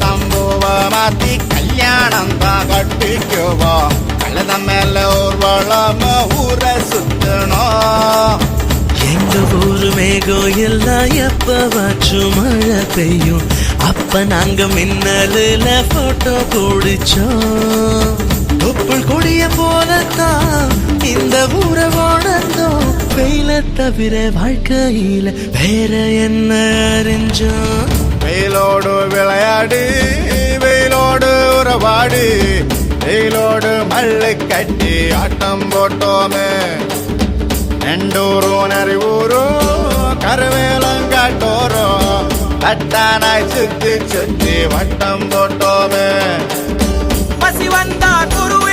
தம்பூவ மாத்தி கல்யாணம் தான் கட்டிக்குவோம். கழுத மேல ஊர்வலம் ஊரை சுத்தணும். எங்க ஊரு மேகம் எல்லாம் எப்பவாச்சும் மழை பெய்யும். அப்ப நாங்க மின்னலுல போட்டோ பிடிச்சோம். தொப்புள் கொடிய போலத்தான் இந்த ஊரை வாழ்ந்தோம். வெயில தவிர வாழ்க்கையில வேற என்ன அறிஞ்சோம். வெயிலோடு விளையாடி வெயிலோடு உறவாடி வெயிலோடு மல்லு கட்டி ஆட்டம் போட்டோமே. நெண்டூரும் நரிவூரும் கருவேலங்காட்டோரும் தட்டானாய் சுத்தி சுத்தி வட்டம் போட்டோமே. பசி வந்தா குருவே